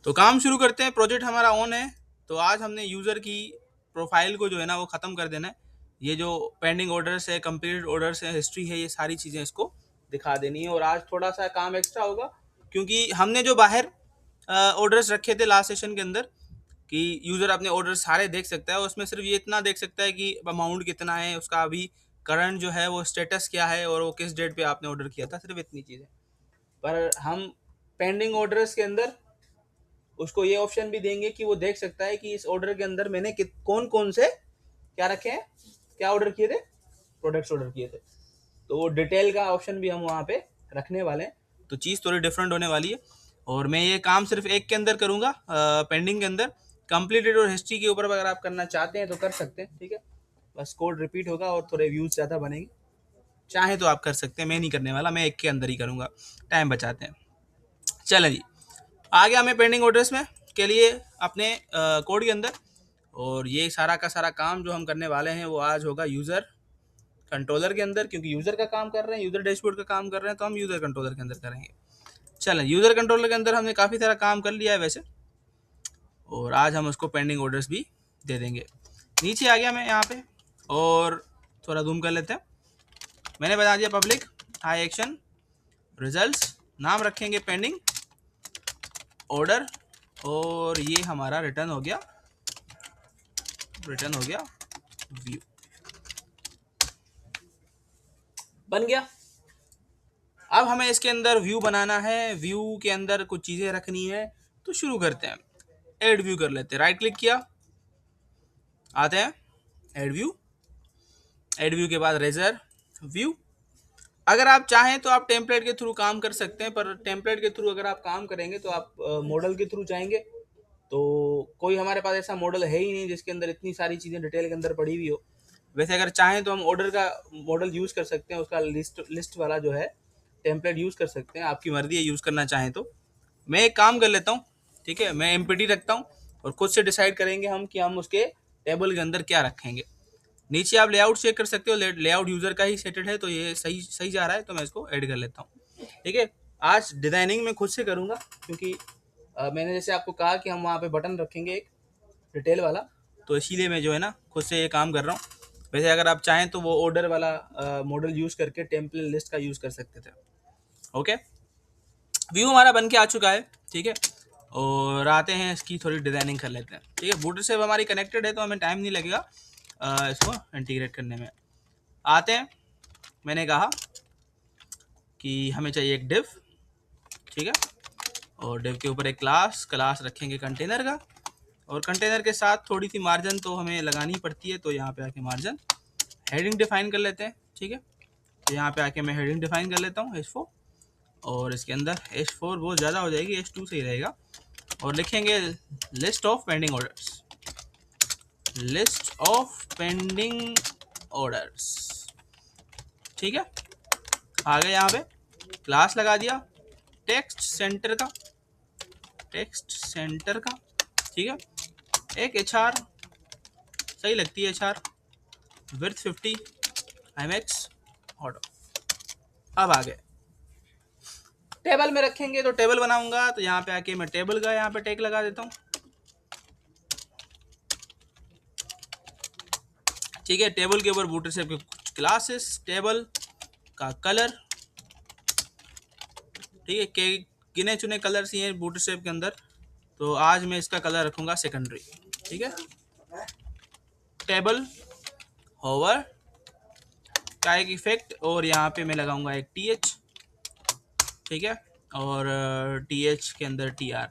तो काम शुरू करते हैं। प्रोजेक्ट हमारा ऑन है। तो आज हमने यूज़र की प्रोफाइल को जो है ना वो ख़त्म कर देना है। ये जो पेंडिंग ऑर्डर्स है, कंप्लीटेड ऑर्डर्स है, हिस्ट्री है, ये सारी चीज़ें इसको दिखा देनी है। और आज थोड़ा सा काम एक्स्ट्रा होगा क्योंकि हमने जो बाहर ऑर्डर्स रखे थे लास्ट सेशन के अंदर कि यूज़र अपने ऑर्डर सारे देख सकता है, उसमें सिर्फ ये इतना देख सकता है कि अमाउंट कितना है, उसका अभी करंट जो है वो स्टेटस क्या है और वो किस डेट पे आपने ऑर्डर किया था, सिर्फ इतनी चीज़ें। पर हम पेंडिंग ऑर्डर्स के अंदर उसको ये ऑप्शन भी देंगे कि वो देख सकता है कि इस ऑर्डर के अंदर मैंने कौन कौन से क्या रखे हैं, क्या ऑर्डर किए थे, प्रोडक्ट्स ऑर्डर किए थे। तो वो डिटेल का ऑप्शन भी हम वहाँ पे रखने वाले हैं। तो चीज़ थोड़ी डिफरेंट होने वाली है। और मैं ये काम सिर्फ एक के अंदर करूँगा, पेंडिंग के अंदर। कंप्लीटेड और हिस्ट्री के ऊपर अगर आप करना चाहते हैं तो कर सकते हैं, ठीक है। बस कोड रिपीट होगा और थोड़े व्यूज़ ज़्यादा बनेंगे। चाहे तो आप कर सकते हैं, मैं नहीं करने वाला, मैं एक के अंदर ही करूँगा, टाइम बचाते हैं। चलें जी, आ गया मैं पेंडिंग ऑर्डर्स में के लिए अपने कोड के अंदर। और ये सारा का सारा काम जो हम करने वाले हैं वो आज होगा यूज़र कंट्रोलर के अंदर, क्योंकि यूज़र का काम कर रहे हैं, यूज़र डैशबोर्ड का काम कर रहे हैं, तो हम यूज़र कंट्रोलर के अंदर करेंगे। चलें, यूज़र कंट्रोलर के अंदर हमने काफ़ी सारा काम कर लिया है वैसे, और आज हम उसको पेंडिंग ऑर्डर्स भी दे देंगे। नीचे आ गया मैं यहाँ पे और थोड़ा जूम कर लेते हैं। मैंने बता दिया पब्लिक हाई एक्शन रिजल्ट्स, नाम रखेंगे पेंडिंग ऑर्डर, और ये हमारा रिटर्न हो गया व्यू, बन गया। अब हमें इसके अंदर व्यू बनाना है, व्यू के अंदर कुछ चीज़ें रखनी है। तो शुरू करते हैं, ऐड व्यू कर लेते हैं। राइट क्लिक किया, आते हैं ऐड व्यू। ऐड व्यू के बाद रेजर व्यू। अगर आप चाहें तो आप टेम्पलेट के थ्रू काम कर सकते हैं, पर टेम्पलेट के थ्रू अगर आप काम करेंगे तो आप मॉडल के थ्रू चाहेंगे, तो कोई हमारे पास ऐसा मॉडल है ही नहीं जिसके अंदर इतनी सारी चीज़ें डिटेल के अंदर पड़ी हुई हो। वैसे अगर चाहें तो हम ऑर्डर का मॉडल यूज़ कर सकते हैं, उसका लिस्ट वाला जो है टेम्पलेट यूज़ कर सकते हैं, आपकी मर्जी है यूज़ करना चाहें तो। मैं एक काम कर लेता हूँ, ठीक है, मैं एमपीटी रखता हूँ और खुद से डिसाइड करेंगे हम कि हम उसके टेबल के अंदर क्या रखेंगे। नीचे आप लेआउट चेक कर सकते हो, लेआउट यूज़र का ही सेटेड है, तो ये सही सही जा रहा है, तो मैं इसको ऐड कर लेता हूँ, ठीक है। आज डिज़ाइनिंग मैं खुद से करूँगा क्योंकि मैंने जैसे आपको कहा कि हम वहाँ पे बटन रखेंगे एक डिटेल वाला, तो इसीलिए मैं जो है ना खुद से ये काम कर रहा हूँ। वैसे अगर आप चाहें तो वो ऑर्डर वाला मॉडल यूज़ करके टेम्पलेट लिस्ट का यूज़ कर सकते थे। ओके, व्यू हमारा बन के आ चुका है, ठीक है। और आते हैं इसकी थोड़ी डिज़ाइनिंग कर लेते हैं, ठीक है। बूटर से हमारी कनेक्टेड है तो हमें टाइम नहीं लगेगा इसको इंटीग्रेट करने में। आते हैं, मैंने कहा कि हमें चाहिए एक डिव, ठीक है, और डिव के ऊपर एक क्लास रखेंगे कंटेनर का, और कंटेनर के साथ थोड़ी सी मार्जिन तो हमें लगानी पड़ती है, तो यहाँ पे आके मार्जिन हेडिंग डिफाइन कर लेते हैं, ठीक है। तो यहाँ पे आके मैं हेडिंग डिफाइन कर लेता हूँ H4, और इसके अंदर H4 बहुत ज़्यादा हो जाएगी, H2 सही रहेगा। और लिखेंगे लिस्ट ऑफ पेंडिंग ऑर्डर्स, ठीक है। आ गए यहाँ पे, क्लास लगा दिया टेक्स्ट सेंटर का, ठीक है। एक HR सही लगती है, HR विड्थ 50 IMAX ऑटो। अब आ गए टेबल में रखेंगे, तो टेबल बनाऊंगा, तो यहाँ पे आके मैं टेबल का यहाँ पे टैग लगा देता हूँ, ठीक है। टेबल के ऊपर बूटस्ट्रैप के कुछ क्लासेस, टेबल का कलर, ठीक है, के गिने चुने कलर्स ही हैं बूटस्ट्रैप के अंदर, तो आज मैं इसका कलर रखूंगा सेकेंडरी, ठीक है। टेबल होवर का एक इफेक्ट, और यहाँ पे मैं लगाऊंगा एक TH, ठीक है, और TH के अंदर TR,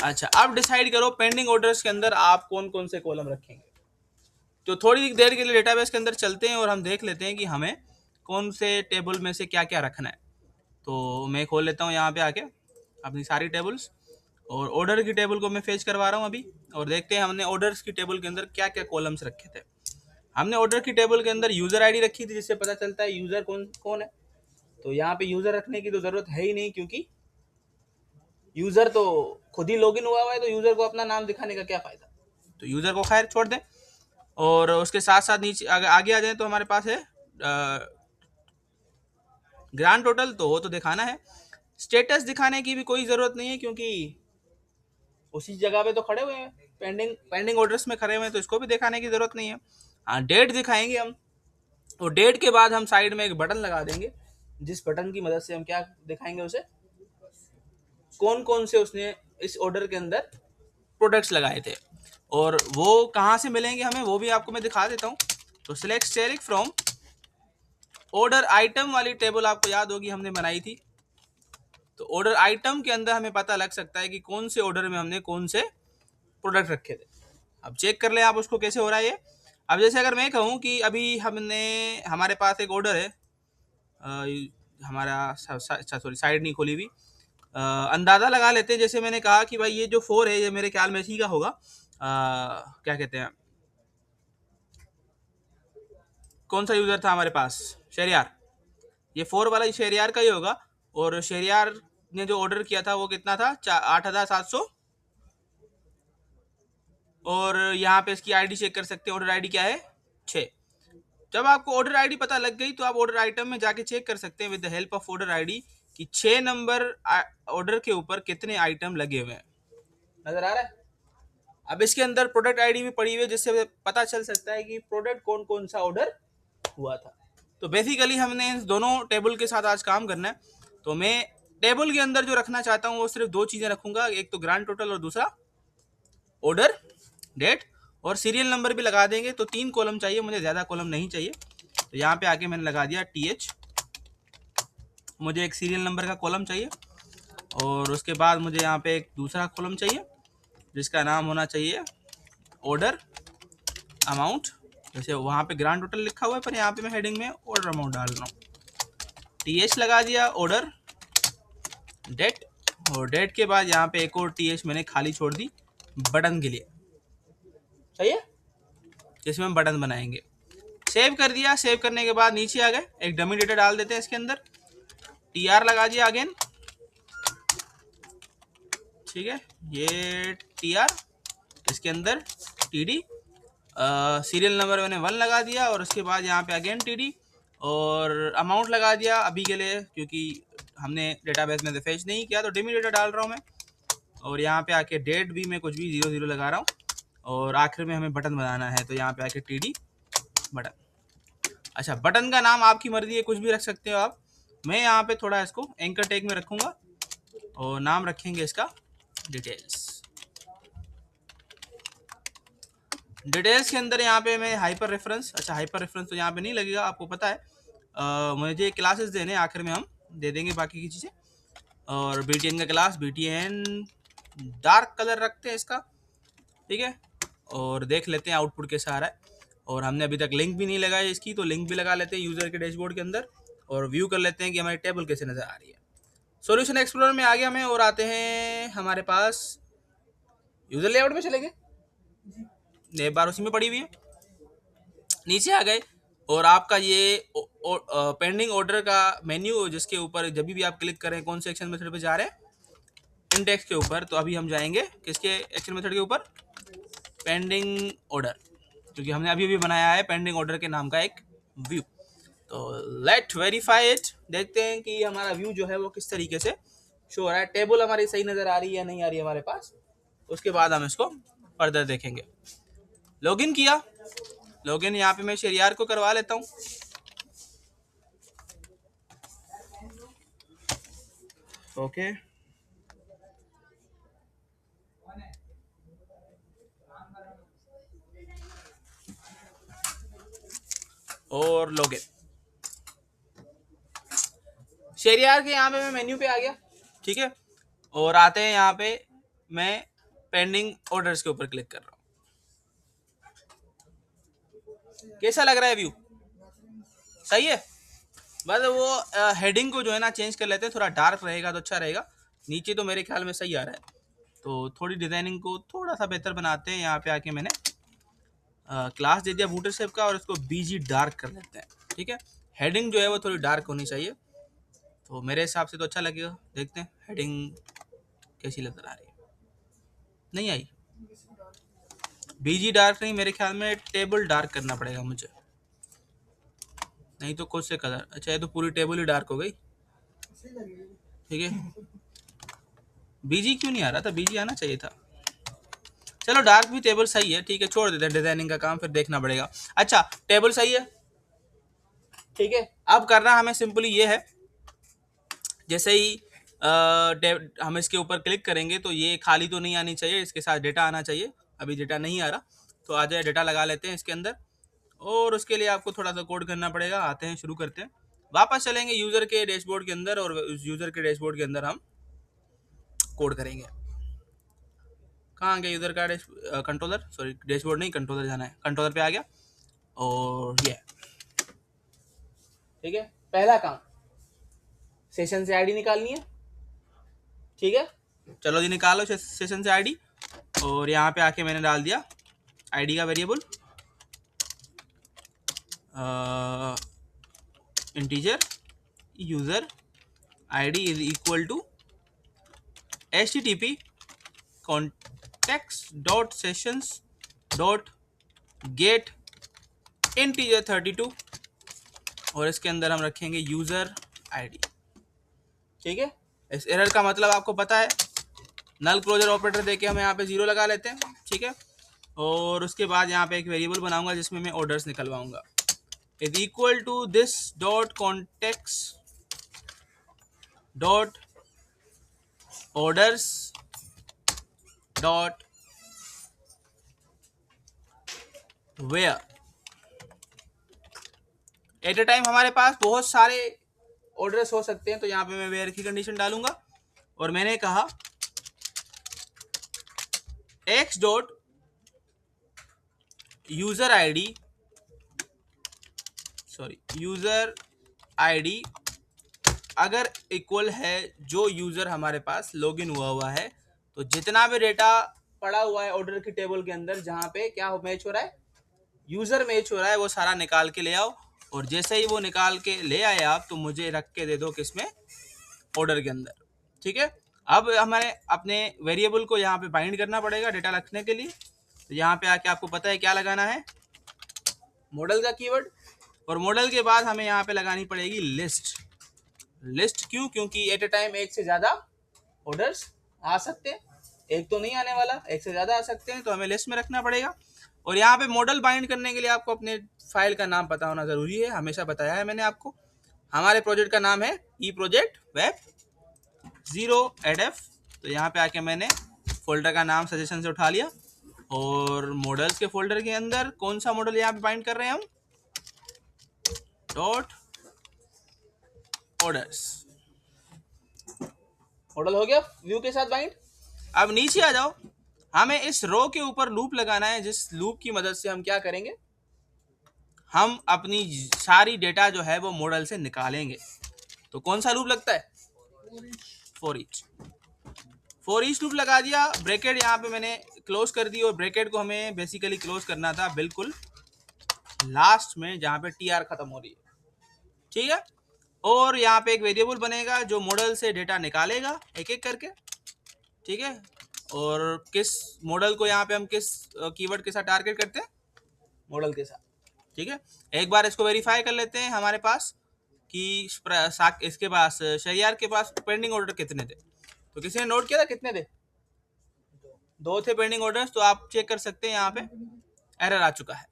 अच्छा, अब डिसाइड करो पेंडिंग ऑर्डर्स के अंदर आप कौन कौन से कॉलम रखेंगे। तो थोड़ी देर के लिए डेटाबेस के अंदर चलते हैं और हम देख लेते हैं कि हमें कौन से टेबल में से क्या क्या रखना है। तो मैं खोल लेता हूँ यहाँ पे आके अपनी सारी टेबल्स, और ऑर्डर की टेबल को मैं फेच करवा रहा हूँ अभी, और देखते हैं हमने ऑर्डर्स की टेबल के अंदर क्या क्या कॉलम्स रखे थे। हमने ऑर्डर की टेबल के अंदर यूज़र आईडी रखी थी, जिससे पता चलता है यूज़र कौन कौन है। तो यहाँ पे यूज़र रखने की तो ज़रूरत है ही नहीं, क्योंकि यूज़र तो खुद ही लॉगिन हुआ है, तो यूज़र को अपना नाम दिखाने का क्या फ़ायदा। तो यूज़र को खैर छोड़ दें, और उसके साथ साथ नीचे आगे आ जाए तो हमारे पास है ग्रांड टोटल तो वो तो दिखाना है, स्टेटस दिखाने की भी कोई ज़रूरत नहीं है क्योंकि उसी जगह पे तो खड़े हुए हैं, पेंडिंग ऑर्डर्स में खड़े हुए हैं, तो इसको भी दिखाने की ज़रूरत नहीं है। हाँ, डेट दिखाएंगे हम, और डेट के बाद हम साइड में एक बटन लगा देंगे, जिस बटन की मदद से हम क्या दिखाएंगे उसे, कौन कौन से उसने इस ऑर्डर के अंदर प्रोडक्ट्स लगाए थे, और वो कहाँ से मिलेंगे हमें वो भी आपको मैं दिखा देता हूँ। तो select steric from order item वाली टेबल आपको याद होगी हमने बनाई थी, तो ऑर्डर आइटम के अंदर हमें पता लग सकता है कि कौन से ऑर्डर में हमने कौन से प्रोडक्ट रखे थे। अब चेक कर लें आप उसको कैसे हो रहा है ये। अब जैसे अगर मैं कहूँ कि अभी हमारे पास एक ऑर्डर है, हमारा सॉरी साइड नहीं खोली हुई, अंदाज़ा लगा लेते हैं। जैसे मैंने कहा कि भाई ये जो 4 है ये मेरे ख्याल में इसी का होगा, क्या कहते हैं, कौन सा यूज़र था हमारे पास, शेरियार, ये 4 वाला शेरियार का ही होगा। और शेरियार ने जो ऑर्डर किया था वो कितना था, 8,700, और यहाँ पे इसकी आईडी चेक कर सकते हैं, ऑर्डर आईडी क्या है 6। जब आपको ऑर्डर आईडी पता लग गई तो आप ऑर्डर आइटम में जाके चेक कर सकते हैं with the help of order ID कि 6 नंबर ऑर्डर के ऊपर कितने आइटम लगे हुए हैं। नजर आ रहा है? अब इसके अंदर प्रोडक्ट आईडी भी पड़ी हुई है, जिससे पता चल सकता है कि प्रोडक्ट कौन कौन सा ऑर्डर हुआ था। तो बेसिकली हमने इन दोनों टेबल के साथ आज काम करना है। तो मैं टेबल के अंदर जो रखना चाहता हूँ वो सिर्फ 2 चीज़ें रखूंगा, एक तो ग्रांड टोटल और दूसरा ऑर्डर डेट, और सीरियल नंबर भी लगा देंगे। तो 3 कॉलम चाहिए मुझे, ज़्यादा कॉलम नहीं चाहिए। तो यहाँ पे आके मैंने लगा दिया TH, मुझे एक सीरियल नंबर का कॉलम चाहिए, और उसके बाद मुझे यहाँ पे एक दूसरा कॉलम चाहिए जिसका नाम होना चाहिए ऑर्डर अमाउंट। जैसे वहाँ पे ग्रांड टोटल लिखा हुआ है, पर यहाँ पे मैं हेडिंग में ऑर्डर अमाउंट डाल रहा हूँ। TH लगा दिया, ऑर्डर डेट, और डेट के बाद यहाँ पे एक और TH मैंने खाली छोड़ दी बटन के लिए, सही है, जिसमें हम बटन बनाएंगे। सेव कर दिया, सेव करने के बाद नीचे आ गए, एक डमी डेटा डाल देते हैं इसके अंदर, TR लगा दिया अगेन, ठीक है, ये TR, इसके अंदर TD, सीरियल नंबर मैंने 1 लगा दिया, और उसके बाद यहाँ पे अगेन TD, और अमाउंट लगा दिया अभी के लिए क्योंकि हमने डेटाबेस में फेच नहीं किया, तो डमी डेटा डाल रहा हूँ मैं। और यहाँ पे आके डेट भी मैं कुछ भी 00 लगा रहा हूँ, और आखिर में हमें बटन बनाना है, तो यहाँ पे आके TD बटन। अच्छा, बटन का नाम आपकी मर्जी है, कुछ भी रख सकते हो आप। मैं यहाँ पे थोड़ा इसको एंकर टैग में रखूँगा, और नाम रखेंगे इसका डिटेल्स। डिटेल्स के अंदर यहाँ पे मैं हाइपर रेफरेंस, अच्छा हाइपर रेफरेंस तो यहाँ पे नहीं लगेगा, आपको पता है मुझे क्लासेस देने, आखिर में हम दे देंगे बाकी की चीज़ें। और BTN का क्लास, BTN डार्क कलर रखते हैं इसका, ठीक है, और देख लेते हैं आउटपुट कैसा आ रहा है। और हमने अभी तक लिंक भी नहीं लगाई इसकी, तो लिंक भी लगा लेते हैं यूज़र के डैशबोर्ड के अंदर, और व्यू कर लेते हैं कि हमारी टेबल कैसे नज़र आ रही है। सॉल्यूशन एक्सप्लोरर में आ गया मैं, और आते हैं हमारे पास यूज़र लेआउट में चलेंगे, एक बार उसी में पड़ी हुई है, नीचे आ गए, और आपका ये पेंडिंग ऑर्डर का मेन्यू, जिसके ऊपर जब भी आप क्लिक करें कौन से एक्शन मेथड पे जा रहे हैं, इंडेक्स के ऊपर, तो अभी हम जाएंगे किसके एक्शन मेथड के ऊपर, पेंडिंग ऑर्डर, क्योंकि हमने अभी अभी बनाया है पेंडिंग ऑर्डर के नाम का एक व्यू। तो लेट वेरीफाई इट, देखते हैं कि हमारा व्यू जो है वो किस तरीके से शो हो रहा है, टेबल हमारी सही नज़र आ रही है या नहीं आ रही है हमारे पास। उसके बाद हम इसको फर्दर देखेंगे। लॉगिन किया, लॉगिन यहाँ पे मैं शेरियार को करवा लेता हूँ। ओके, और लॉगिन, शेरियार के यहाँ पे मैं मेन्यू पे आ गया, ठीक है, और आते हैं यहाँ पे मैं पेंडिंग ऑर्डर्स के ऊपर क्लिक कर रहा हूँ। कैसा लग रहा है व्यू, सही है? बस वो हेडिंग को जो है ना चेंज कर लेते हैं, थोड़ा डार्क रहेगा तो अच्छा रहेगा। नीचे तो मेरे ख्याल में सही आ रहा है, तो थोड़ी डिज़ाइनिंग को थोड़ा सा बेहतर बनाते हैं। यहाँ पे आके मैंने क्लास दे दिया बूटस्ट्रैप का, और इसको BG डार्क कर लेते हैं, ठीक है। हेडिंग जो है वो थोड़ी डार्क होनी चाहिए, तो मेरे हिसाब से तो अच्छा लगेगा। देखते हैं हेडिंग कैसी नजर आ रही है, नहीं आई। BG डार्क नहीं, मेरे ख्याल में टेबल डार्क करना पड़ेगा मुझे, नहीं तो कुछ से कलर। अच्छा, ये तो पूरी टेबल ही डार्क हो गई। ठीक है, बीजी क्यों नहीं आ रहा था, बीजी आना चाहिए था। चलो डार्क भी टेबल सही है, ठीक है, छोड़ देते हैं डिजाइनिंग का काम, फिर देखना पड़ेगा। अच्छा टेबल सही है, ठीक है। अब करना हमें सिंपली ये है, जैसे ही हम इसके ऊपर क्लिक करेंगे तो ये खाली तो नहीं आनी चाहिए, इसके साथ डेटा आना चाहिए। अभी डेटा नहीं आ रहा, तो आ जाए डेटा लगा लेते हैं इसके अंदर। और उसके लिए आपको थोड़ा सा कोड करना पड़ेगा। आते हैं, शुरू करते हैं। वापस चलेंगे यूजर के डैशबोर्ड के अंदर, और उस यूजर के डैशबोर्ड के अंदर हम कोड करेंगे। कहाँ गया यूजर का कंट्रोलर, सॉरी डैशबोर्ड नहीं, कंट्रोलर जाना है। कंट्रोलर पे आ गया, और ये ठीक है। पहला काम सेशन से आईडी निकालनी है, ठीक है। चलो जी निकालो सेशन से आईडी, और यहाँ पे आके मैंने डाल दिया आईडी का variable integer user ID is equal to http context.sessions.get integer 32, और इसके अंदर हम रखेंगे यूजर आईडी, ठीक है। इस एरर का मतलब आपको पता है, नल क्लोजर ऑपरेटर देके हम यहाँ पे 0 लगा लेते हैं, ठीक है। और उसके बाद यहाँ पे एक वेरिएबल बनाऊंगा जिसमें मैं ऑर्डर्स निकलवाऊंगा, is equal to this dot context dot orders dot where. At a time हमारे पास बहुत सारे ऑर्डर्स हो सकते हैं, तो यहाँ पे मैं वेयर की कंडीशन डालूंगा, और मैंने कहा x dot user ID, sorry user ID अगर इक्वल है जो यूजर हमारे पास लॉगिन हुआ है, तो जितना भी डेटा पड़ा हुआ है ऑर्डर की टेबल के अंदर जहाँ पे क्या मैच हो रहा है, यूजर मैच हो रहा है, वो सारा निकाल के ले आओ। और जैसे ही वो निकाल के ले आए आप, तो मुझे रख के दे दो किसमें, ऑर्डर के अंदर, ठीक है। अब हमें अपने वेरिएबल को यहाँ पे बाइंड करना पड़ेगा डेटा रखने के लिए। तो यहाँ पे आके आपको पता है क्या लगाना है, मॉडल का कीवर्ड, और मॉडल के बाद हमें यहाँ पे लगानी पड़ेगी लिस्ट। लिस्ट क्यों, क्योंकि एट ए टाइम एक से ज्यादा ऑर्डर्स आ सकते हैं, एक तो नहीं आने वाला, एक से ज्यादा आ सकते हैं, तो हमें लिस्ट में रखना पड़ेगा। और यहाँ पे मॉडल बाइंड करने के लिए आपको अपने फाइल का नाम पता होना जरूरी है, हमेशा बताया है मैंने आपको। हमारे प्रोजेक्ट का नाम है ई प्रोजेक्ट वेब 0 तो यहाँ पे आके मैंने फोल्डर का नाम सजेशन से उठा लिया, और मॉडल्स के फोल्डर के अंदर कौन सा मॉडल यहाँ पे बाइंड कर रहे हैं हम, डॉट ऑर्डर्स। मॉडल हो गया व्यू के साथ बाइंड। अब नीचे आ जाओ, हमें इस रो के ऊपर लूप लगाना है, जिस लूप की मदद से हम क्या करेंगे, हम अपनी सारी डेटा जो है वो मॉडल से निकालेंगे। तो कौन सा लूप लगता है, फॉर ईच लूप लगा दिया। ब्रैकेट यहाँ पे मैंने क्लोज कर दी, और ब्रैकेट को हमें बेसिकली क्लोज करना था बिल्कुल लास्ट में जहाँ पे टी आर खत्म हो रही है, ठीक है। और यहाँ पे एक वेरिएबल बनेगा जो मॉडल से डेटा निकालेगा एक एक करके, ठीक है। और किस मॉडल को यहाँ पे हम किस कीवर्ड के साथ टारगेट करते हैं, मॉडल के साथ, ठीक है। एक बार इसको वेरीफाई कर लेते हैं हमारे पास कि इसके पास शहरियार के पास पेंडिंग ऑर्डर कितने थे। तो किसी ने नोट किया था कितने थे, 2 थे पेंडिंग ऑर्डर्स। तो आप चेक कर सकते हैं यहाँ पे एरर आ चुका है।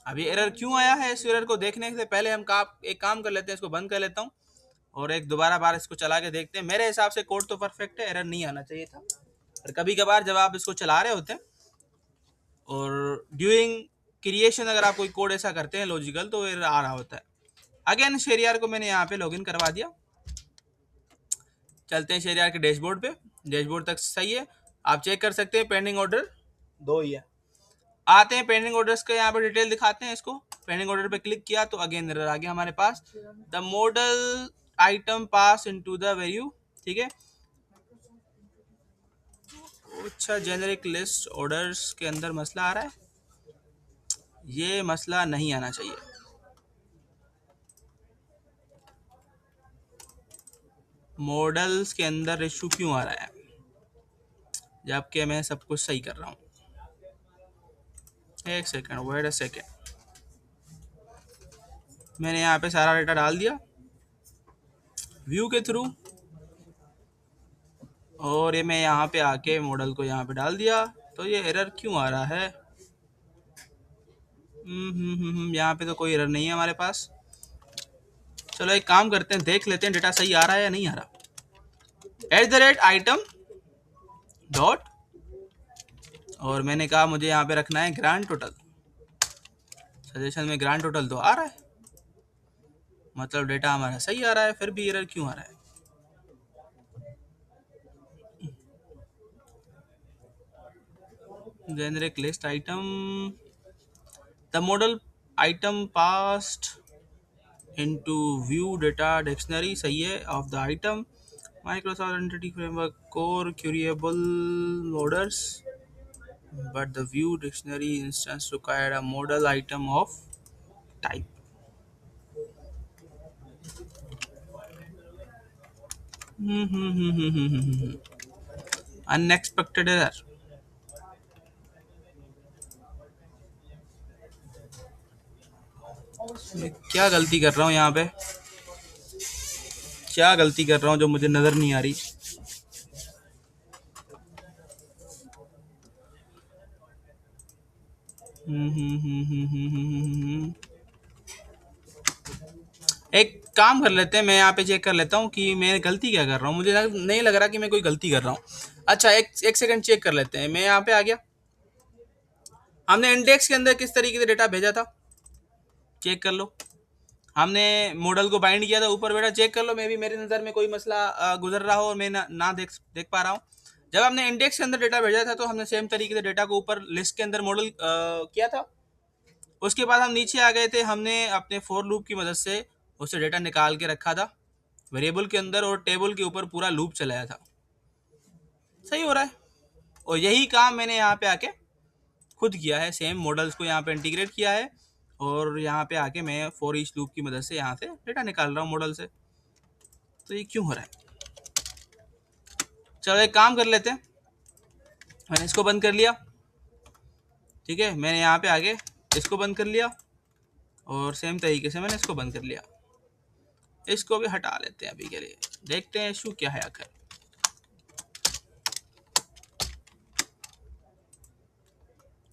अब ये एरर क्यों आया है, इस एरर को देखने से पहले हम एक काम कर लेते हैं, इसको बंद कर लेता हूँ, और एक दोबारा बार इसको चला के देखते हैं। मेरे हिसाब से कोड तो परफेक्ट है, एरर नहीं आना चाहिए था। और कभी कभार जब आप इसको चला रहे होते हैं और ड्यूरिंग क्रिएशन अगर आप कोई कोड ऐसा करते हैं लॉजिकल, तो एरर आ रहा होता है। अगेन शेरियर को मैंने यहाँ पे लॉगिन करवा दिया। चलते हैं शेरियर के डैशबोर्ड पे, डैशबोर्ड तक सही है, आप चेक कर सकते हैं पेंडिंग ऑर्डर 2 ही है। आते हैं पेंडिंग ऑर्डर्स के यहाँ पे डिटेल दिखाते हैं इसको। पेंडिंग ऑर्डर पे क्लिक किया तो अगेन एरर आ गया हमारे पास, the model item pass into the value, ठीक है। अच्छा जेनेरिक लिस्ट ऑर्डर्स के अंदर मसला आ रहा है, ये मसला नहीं आना चाहिए। मॉडल्स के अंदर इशू क्यों आ रहा है जबकि मैं सब कुछ सही कर रहा हूँ। एक सेकेंड, वेट अ सेकेंड, मैंने यहाँ पे सारा डेटा डाल दिया, व्यू के थ्रू, और ये मैं यहाँ पे आके मॉडल को यहाँ पे डाल दिया। तो ये एरर क्यों आ रहा है? यहाँ पे तो कोई एरर नहीं है हमारे पास। चलो एक काम करते हैं, देख लेते हैं डेटा सही आ रहा है या नहीं आ रहा। @item डॉट, और मैंने कहा मुझे यहाँ पे रखना है ग्रांड टोटल। सजेशन में ग्रांड टोटल तो आ रहा है, मतलब डेटा हमारा सही आ रहा है, फिर भी एरर क्यों आ रहा है? Generic list item, the model item passed into view data dictionary, सही है, of the item Microsoft entity framework core queryable models, but the view dictionary instance required a model item of type. Unexpected error. मैं क्या गलती कर रहा हूँ यहाँ पे? क्या गलती कर रहा हूँ जो मुझे नजर नहीं आ रही? एक काम कर लेते हैं, मैं यहाँ पे चेक कर लेता हूँ कि मैं गलती क्या कर रहा हूँ। मुझे नहीं लग रहा कि मैं कोई गलती कर रहा हूँ। अच्छा, एक सेकंड चेक कर लेते हैं। मैं यहाँ पे आ गया, हमने इंडेक्स के अंदर किस तरीके से डेटा भेजा था, चेक कर लो। हमने मॉडल को बाइंड किया था ऊपर, बेटा चेक कर लो। मे भी मेरी नज़र में कोई मसला गुजर रहा हो और मैं ना देख पा रहा हूँ। जब हमने इंडेक्स के अंदर डेटा भेजा था तो हमने सेम तरीके से डेटा को ऊपर लिस्ट के अंदर मॉडल किया था। उसके बाद हम नीचे आ गए थे, हमने अपने फॉर लूप की मदद से उससे डेटा निकाल के रखा था वेरिएबल के अंदर और टेबल के ऊपर पूरा लूप चलाया था। सही हो रहा है। और यही काम मैंने यहाँ पे आके खुद किया है, सेम मॉडल्स को यहाँ पे इंटीग्रेट किया है और यहाँ पे आके मैं फॉर ईच लूप की मदद से यहाँ से डेटा निकाल रहा हूँ मॉडल से। तो ये क्यों हो रहा है? चलो एक काम कर लेते हैं, मैंने इसको बंद कर लिया, ठीक है। मैंने यहाँ पे आगे इसको बंद कर लिया और सेम तरीके से मैंने इसको बंद कर लिया। इसको भी हटा लेते हैं अभी के लिए, देखते हैं इशू क्या है आखिर।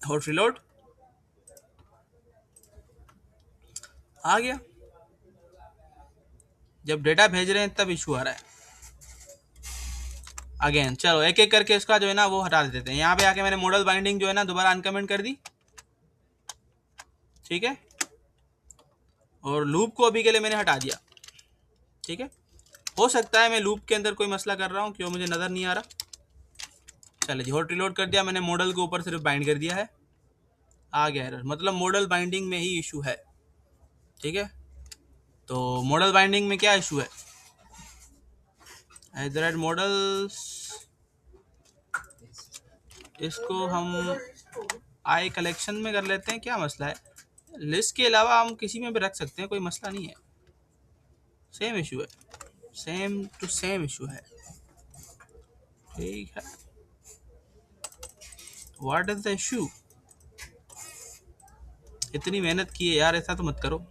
हॉट रिलोड आ गया। जब डेटा भेज रहे हैं तब इशू आ रहा है अगेन। चलो एक एक करके इसका जो है ना वो हटा देते हैं। यहाँ पे आके मैंने मॉडल बाइंडिंग जो है ना दोबारा अनकमेंट कर दी, ठीक है। और लूप को अभी के लिए मैंने हटा दिया, ठीक है। हो सकता है मैं लूप के अंदर कोई मसला कर रहा हूँ, क्यों मुझे नज़र नहीं आ रहा। चलिए जी, हॉट रिलोड कर दिया मैंने, मॉडल के ऊपर सिर्फ बाइंड कर दिया है, आ गया एरर। मतलब मॉडल बाइंडिंग में ही इशू है, ठीक है। तो मॉडल बाइंडिंग में क्या इशू है? एट मॉडल्स, इसको हम आई कलेक्शन में कर लेते हैं। क्या मसला है? लिस्ट के अलावा हम किसी में भी रख सकते हैं, कोई मसला नहीं है। सेम इशू है, सेम टू सेम इशू है, ठीक है। What is the issue? इतनी मेहनत की है यार, ऐसा तो मत करो।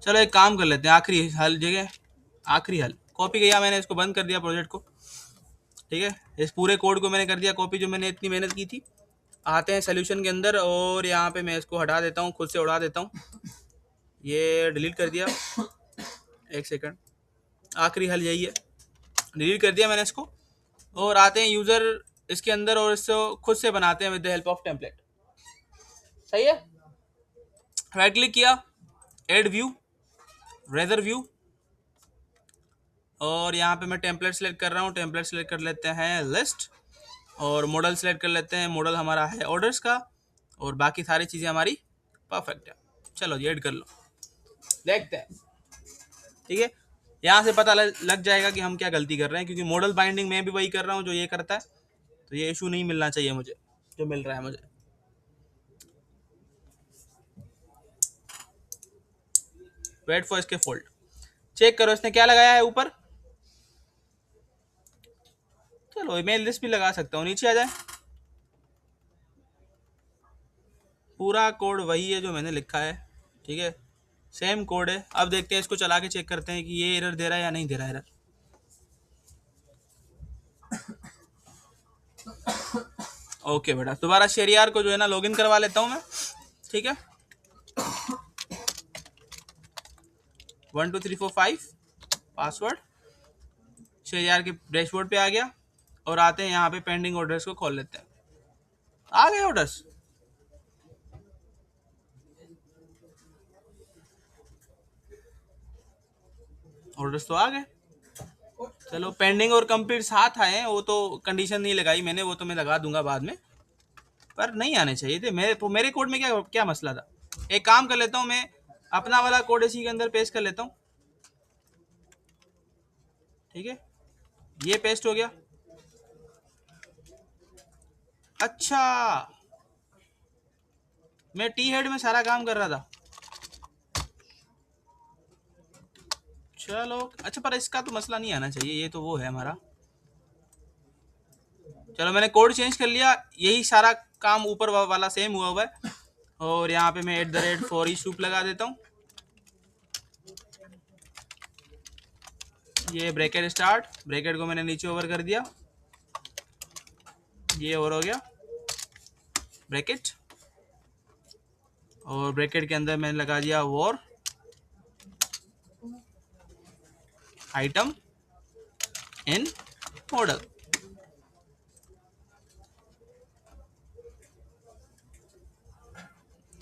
चलो एक काम कर लेते हैं, आखिरी हल जगह, आखिरी हल। कॉपी किया मैंने, इसको बंद कर दिया प्रोजेक्ट को, ठीक है। इस पूरे कोड को मैंने कर दिया कॉपी, जो मैंने इतनी मेहनत की थी। आते हैं सोल्यूशन के अंदर और यहाँ पे मैं इसको हटा देता हूँ, खुद से उड़ा देता हूँ। ये डिलीट कर दिया, एक सेकंड, आखिरी हल यही है। डिलीट कर दिया मैंने इसको और आते हैं यूज़र इसके अंदर और इसको खुद से बनाते हैं with the help of template. सही है। राइट क्लिक किया, एड व्यू, रेजर व्यू, और यहाँ पे मैं टेम्पलेट सेलेक्ट कर रहा हूँ। टेम्पलेट सेलेक्ट कर लेते हैं लिस्ट, और मॉडल सेलेक्ट कर लेते हैं। मॉडल हमारा है ऑर्डर्स का और बाकी सारी चीज़ें हमारी परफेक्ट है। चलो ये ऐड कर लो, देखते हैं, ठीक है। यहाँ से पता लग जाएगा कि हम क्या गलती कर रहे हैं, क्योंकि मॉडल बाइंडिंग मैं भी वही कर रहा हूँ जो ये करता है। तो ये इशू नहीं मिलना चाहिए मुझे, जो मिल रहा है मुझे। वेट फॉर इसके फोल्ड, चेक करो इसने क्या लगाया है ऊपर। चलो मैं लिस्ट भी लगा सकता हूँ, नीचे आ जाए। पूरा कोड वही है जो मैंने लिखा है, ठीक है, सेम कोड है। अब देखते हैं, इसको चला के चेक करते हैं कि ये एरर दे रहा है या नहीं दे रहा है एरर। ओके बेटा, दोबारा शेरियार को जो है ना लॉगिन करवा लेता हूँ मैं, ठीक है। 1 2 3 4 5 पासवर्ड, शेरियार के डैशबोर्ड पे आ गया। और आते हैं यहाँ पे पेंडिंग ऑर्डर्स को खोल लेते हैं। आ गए ऑर्डर्स, ऑर्डर्स तो आ गए। चलो पेंडिंग और कंप्लीट साथ आए हैं, वो तो कंडीशन नहीं लगाई मैंने, वो तो मैं लगा दूंगा बाद में, पर नहीं आने चाहिए थे। मेरे कोड में क्या क्या मसला था। एक काम कर लेता हूँ मैं, अपना वाला कोड इसी के अंदर पेस्ट कर लेता हूँ, ठीक है। ये पेस्ट हो गया। अच्छा, मैं टी हेड में सारा काम कर रहा था। चलो अच्छा, पर इसका तो मसला नहीं आना चाहिए, ये तो वो है हमारा। चलो मैंने कोड चेंज कर लिया, यही सारा काम ऊपर वाला सेम हुआ है। और यहाँ पे मैं @ for each loop लगा देता हूँ। ये ब्रैकेट स्टार्ट, ब्रैकेट को मैंने नीचे ओवर कर दिया, ये ओवर हो गया ब्रैकेट। और ब्रैकेट के अंदर मैंने लगा दिया वॉर आइटम इन मॉडल,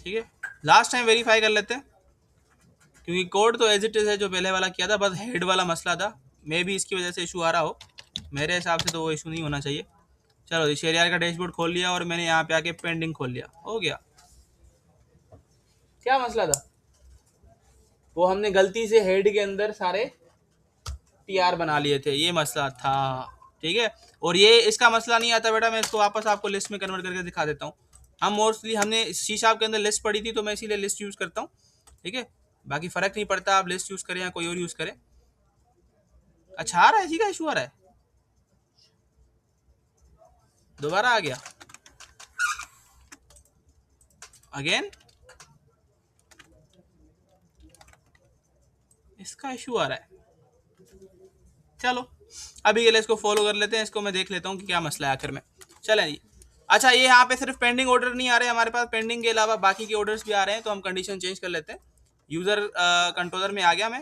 ठीक है। लास्ट टाइम वेरीफाई कर लेते हैं, क्योंकि कोड तो एज इट इज है जो पहले वाला किया था, बस हेड वाला मसला था। मे भी इसकी वजह से इशू आ रहा हो, मेरे हिसाब से तो वो इशू नहीं होना चाहिए। चलो शेरियार का डैशबोर्ड खोल लिया और मैंने यहाँ पे आके पेंडिंग खोल लिया, हो गया। क्या मसला था, वो हमने गलती से हेड के अंदर सारे टीआर बना लिए थे, ये मसला था, ठीक है। और ये इसका मसला नहीं आता बेटा, मैं इसको वापस आपको लिस्ट में कन्वर्ट करके दिखा देता हूँ। हम मोस्टली हमने सी शार्प के अंदर लिस्ट पढ़ी थी, तो मैं इसीलिए लिस्ट यूज़ करता हूँ, ठीक है। बाकी फ़र्क नहीं पड़ता आप लिस्ट यूज़ करें या कोई और यूज़ करें। अच्छा आ रहा है, इसी का इशू आ रहा है, दोबारा आ गया अगेन, इसका इशू आ रहा है। चलो अभी के लिए इसको फॉलो कर लेते हैं, इसको मैं देख लेता हूँ कि क्या मसला है आखिर में। चलें जी। अच्छा, ये यहाँ पे सिर्फ पेंडिंग ऑर्डर नहीं आ रहे हमारे पास, पेंडिंग के अलावा बाकी के ऑर्डर्स भी आ रहे हैं, तो हम कंडीशन चेंज कर लेते हैं। यूज़र कंट्रोलर में आ गया मैं,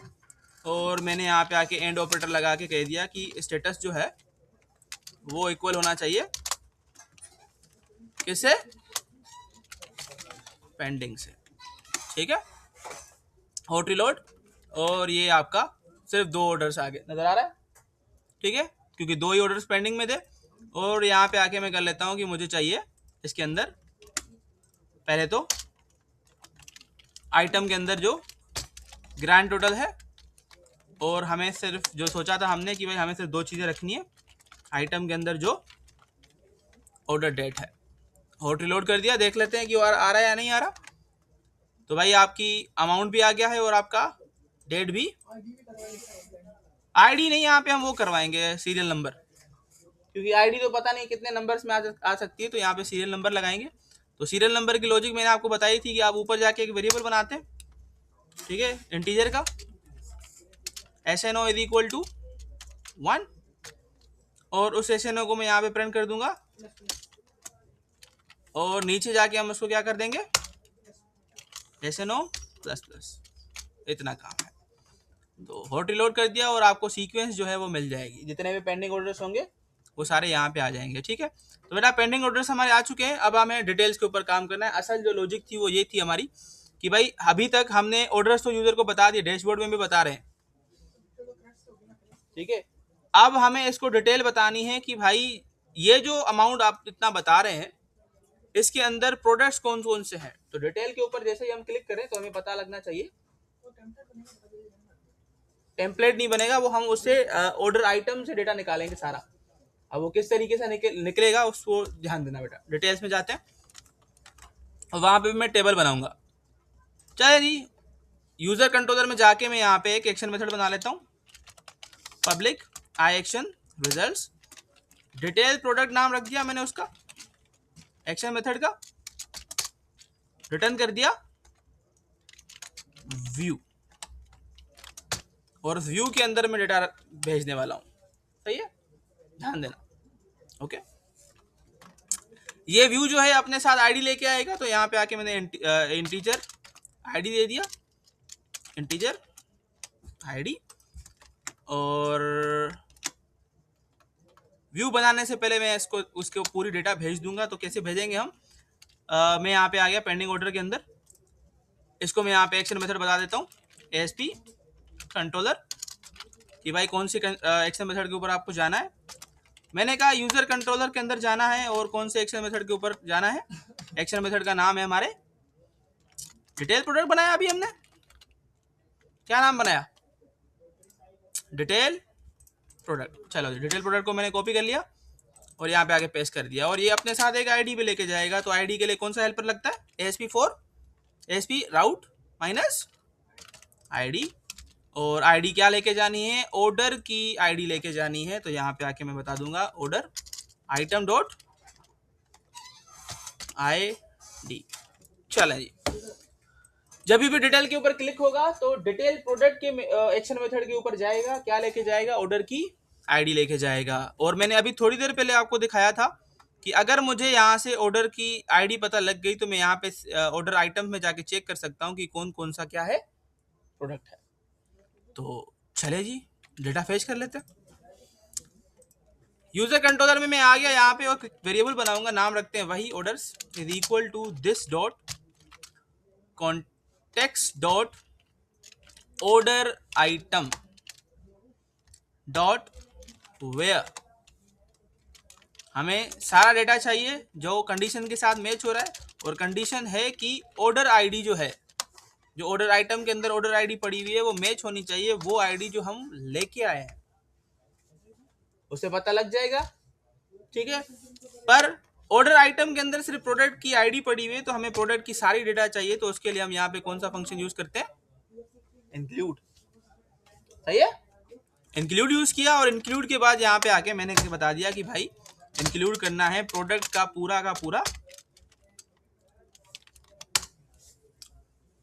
और मैंने यहाँ पे आके एंड ऑपरेटर लगा के कह दिया कि स्टेटस जो है वो इक्वल होना चाहिए किससे, पेंडिंग से, ठीक है। हॉट रिलोड, और ये आपका सिर्फ 2 ऑर्डर्स आगे नज़र आ रहा है, ठीक है, क्योंकि 2 ही ऑर्डर्स पेंडिंग में थे। और यहाँ पे आके मैं कर लेता हूँ कि मुझे चाहिए इसके अंदर पहले तो आइटम के अंदर जो ग्रैंड टोटल है, और हमें सिर्फ जो सोचा था हमने कि भाई हमें सिर्फ 2 चीज़ें रखनी है, आइटम के अंदर जो ऑर्डर डेट है। हॉट रिलोड कर दिया, देख लेते हैं कि आ रहा है या नहीं आ रहा। तो भाई आपकी अमाउंट भी आ गया है और आपका डेट भी। आईडी नहीं, यहाँ पे हम वो करवाएंगे सीरियल नंबर, क्योंकि आईडी तो पता नहीं कितने नंबर्स में आ सकती है, तो यहाँ पे सीरियल नंबर लगाएंगे। तो सीरियल नंबर की लॉजिक मैंने आपको बताई थी कि आप ऊपर जाके एक वेरिएबल बनाते हैं, ठीक है, इंटीजर का, SNO = 1, और उस SNO को मैं यहाँ पे प्रिंट कर दूंगा, और नीचे जाके हम उसको क्या कर देंगे, SNO++, इतना काम है। तो हॉट रिलोड कर दिया और आपको सीक्वेंस जो है वो मिल जाएगी, जितने भी पेंडिंग ऑर्डर्स होंगे वो सारे यहाँ पे आ जाएंगे, ठीक है। तो बेटा पेंडिंग ऑर्डर्स हमारे आ चुके हैं, अब हमें डिटेल्स के ऊपर काम करना है। असल जो लॉजिक थी वो ये थी हमारी कि भाई अभी तक हमने ऑर्डर्स तो यूजर को बता दिए, डैशबोर्ड में भी बता रहे हैं, ठीक है। अब हमें इसको डिटेल बतानी है कि भाई ये जो अमाउंट आप इतना बता रहे हैं, इसके अंदर प्रोडक्ट्स कौन कौन से हैं। तो डिटेल के ऊपर जैसे ही हम क्लिक करें तो हमें पता लगना चाहिए, टेम्पलेट नहीं बनेगा वो, हम उससे ऑर्डर आइटम से डेटा निकालेंगे सारा। अब वो किस तरीके से निकलेगा उसको ध्यान देना बेटा। डिटेल्स में जाते हैं और वहाँ पे मैं टेबल बनाऊंगा। चलिए जी, यूज़र कंट्रोलर में जाके मैं यहाँ पे एक एक्शन मेथड बना लेता हूँ, पब्लिक आई एक्शन रिजल्ट्स, डिटेल प्रोडक्ट नाम रख दिया मैंने उसका, एक्शन मेथड का, रिटर्न कर दिया व्यू, और उस व्यू के अंदर मैं डेटा भेजने वाला हूँ, सही है, ध्यान देना, ओके। ये व्यू जो है अपने साथ आईडी लेके आएगा, तो यहाँ पे आके मैंने इंटीजर आईडी दे दिया, इंटीजर आईडी। और व्यू बनाने से पहले मैं इसको उसके पूरी डेटा भेज दूंगा। तो कैसे भेजेंगे हम, मैं यहाँ पे आ गया पेंडिंग ऑर्डर के अंदर, इसको मैं यहाँ पे एक्शन मेथड बता देता हूँ, ASP कंट्रोलर, कि भाई कौन सी एक्शन मेथड के ऊपर आपको जाना है। मैंने कहा यूजर कंट्रोलर के अंदर जाना है और कौन से एक्शन मेथड के ऊपर जाना है। एक्शन मेथड का नाम है हमारे डिटेल प्रोडक्ट बनाया अभी हमने, क्या नाम बनाया, डिटेल प्रोडक्ट। चलो डिटेल प्रोडक्ट को मैंने कॉपी कर लिया और यहाँ पे आके पेस्ट कर दिया, और ये अपने साथ एक आईडी पे लेके जाएगा। तो आईडी के लिए कौन सा हेल्पर लगता है, ASP राउट माइनस आईडी, और आईडी क्या लेके जानी है, ऑर्डर की आईडी लेके जानी है। तो यहाँ पे आके मैं बता दूंगा ऑर्डर आइटम डॉट ID। चलो जी, जब भी डिटेल के ऊपर क्लिक होगा तो डिटेल प्रोडक्ट के एक्शन मेथड के ऊपर जाएगा, क्या लेके जाएगा, ऑर्डर की आईडी लेके जाएगा। और मैंने अभी थोड़ी देर पहले आपको दिखाया था कि अगर मुझे यहाँ से ऑर्डर की आईडी पता लग गई तो मैं यहाँ पे ऑर्डर आइटम में जाके चेक कर सकता हूँ कि कौन कौन सा क्या है प्रोडक्ट है। तो चले जी डेटा फेच कर लेते हैं। यूजर कंट्रोलर में मैं आ गया, यहाँ पे और वेरिएबल बनाऊंगा, नाम रखते हैं वही orders is equal to this dot context dot order item dot where. हमें सारा डेटा चाहिए जो कंडीशन के साथ मैच हो रहा है, और कंडीशन है कि ऑर्डर आईडी जो है, जो ऑर्डर आइटम के अंदर ऑर्डर आईडी पड़ी हुई है वो मैच होनी चाहिए, वो आईडी जो हम लेके आए हैं उसे पता लग जाएगा, ठीक है। पर ऑर्डर आइटम के अंदर सिर्फ प्रोडक्ट की आईडी पड़ी हुई है, तो हमें प्रोडक्ट की सारी डेटा चाहिए। तो उसके लिए हम यहाँ पे कौन सा फंक्शन यूज करते हैं, इंक्लूड, सही है। इंक्लूड यूज किया, और इंक्लूड के बाद यहाँ पे आके मैंने बता दिया कि भाई इंक्लूड करना है प्रोडक्ट का पूरा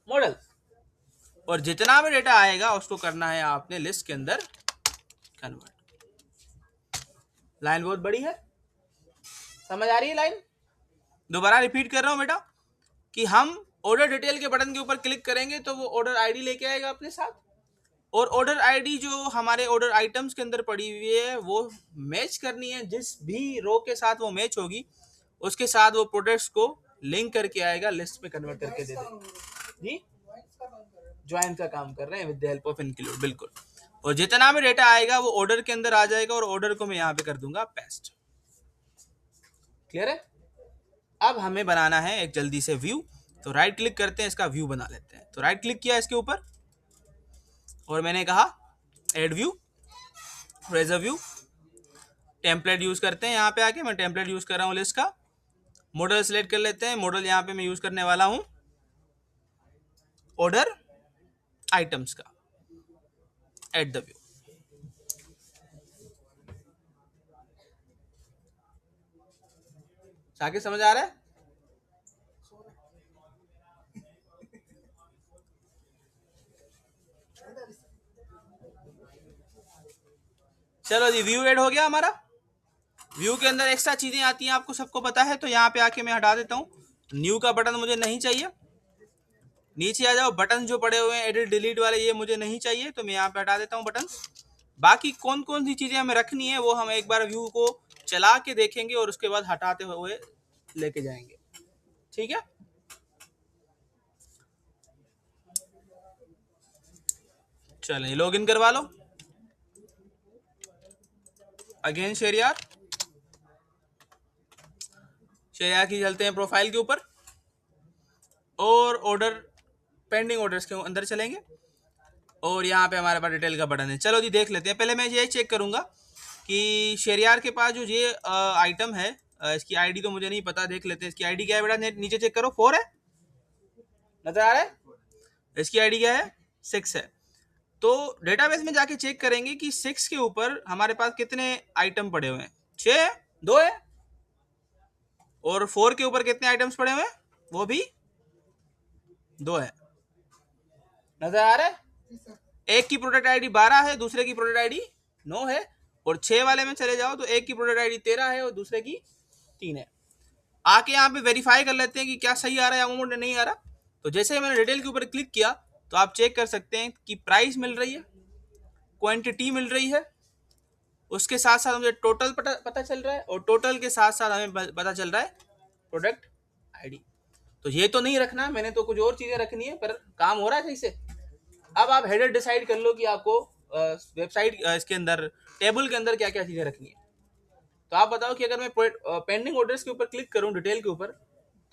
मॉडल, और जितना भी डेटा आएगा उसको करना है आपने लिस्ट के अंदर कन्वर्ट। लाइन बहुत बड़ी है, समझ आ रही है लाइन। दोबारा रिपीट कर रहा हूं बेटा, कि हम ऑर्डर डिटेल के बटन के ऊपर क्लिक करेंगे तो वो ऑर्डर आईडी लेके आएगा अपने साथ, और ऑर्डर आईडी जो हमारे ऑर्डर आइटम्स के अंदर पड़ी हुई है वो मैच करनी है, जिस भी रो के साथ वो मैच होगी उसके साथ वो प्रोडक्ट्स को लिंक करके आएगा, लिस्ट में कन्वर्ट करके दे देगा जी। ज्वाइन का काम कर रहे हैं with the help of include, बिल्कुल। और जितना भी डेटा आएगा वो ऑर्डर के अंदर आ जाएगा, और ऑर्डर को मैं यहाँ पे कर दूंगा पेस्ट। क्लियर है। अब हमें बनाना है एक जल्दी से व्यू, तो राइट क्लिक करते हैं, इसका व्यू बना लेते हैं। तो राइट क्लिक किया इसके ऊपर और मैंने कहा add view, raise a view, template use करते हैं। यहाँ पे आके मैं टेम्पलेट यूज कर रहा हूँ लिस्ट का। मॉडल सेलेक्ट कर लेते हैं, मॉडल यहाँ पे मैं यूज करने वाला हूँ ऑर्डर आइटम्स का। एड द व्यू, साकिब समझ आ रहा है। चलो जी, व्यू ऐड हो गया हमारा। व्यू के अंदर एक्स्ट्रा चीजें आती हैं, आपको सबको पता है, तो यहाँ पे आके मैं हटा देता हूँ। न्यू का बटन मुझे नहीं चाहिए, नीचे आ जाओ, बटन जो पड़े हुए हैं एडिट डिलीट वाले ये मुझे नहीं चाहिए, तो मैं यहाँ पे हटा देता हूँ बटन। बाकी कौन कौन सी चीजें हमें रखनी है वो हम एक बार व्यू को चला के देखेंगे और उसके बाद हटाते हुए लेके जाएंगे, ठीक है। चलिए लॉग इन करवा लो, अगेन शेरियार की चलते हैं प्रोफाइल के ऊपर, और ऑर्डर पेंडिंग ऑर्डर्स के अंदर चलेंगे, और यहाँ पे हमारे पास डिटेल का बटन है। चलो जी देख लेते हैं। पहले मैं ये चेक करूंगा कि शेरियार के पास जो ये आइटम है, इसकी आईडी तो मुझे नहीं पता, देख लेते हैं इसकी आईडी क्या है बेटा। नीचे चेक करो, 4 है, नजर आ रहा है। इसकी आईडी क्या है, 6 है। तो डेटाबेस में जाके चेक करेंगे कि 6 के ऊपर हमारे पास कितने आइटम पड़े हुए हैं। 6 है, 2 है, और 4 के ऊपर कितने आइटम्स पड़े हुए हैं, वो भी 2 है। नजर आ रहा है। एक की प्रोडक्ट आईडी 12 है, दूसरे की प्रोडक्ट आईडी 9 है, और 6 वाले में चले जाओ तो एक की प्रोडक्ट आईडी 13 है और दूसरे की 3 है। आके यहाँ पे वेरीफाई कर लेते हैं कि क्या सही आ रहा है अमाउंट नहीं आ रहा। तो जैसे ही मैंने डिटेल के ऊपर क्लिक किया तो आप चेक कर सकते हैं कि प्राइस मिल रही है, क्वांटिटी मिल रही है, उसके साथ साथ मुझे टोटल पता चल रहा है, और टोटल के साथ साथ हमें पता चल रहा है प्रोडक्ट आईडी। तो ये तो नहीं रखना, मैंने तो कुछ और चीजें रखनी है, पर काम हो रहा है सही से। अब आप हेडर डिसाइड कर लो कि आपको वेबसाइट इसके अंदर टेबल के अंदर क्या क्या चीजें रखनी है। तो आप बताओ कि अगर मैं पेंडिंग ऑर्डर्स के ऊपर क्लिक करूं डिटेल के ऊपर,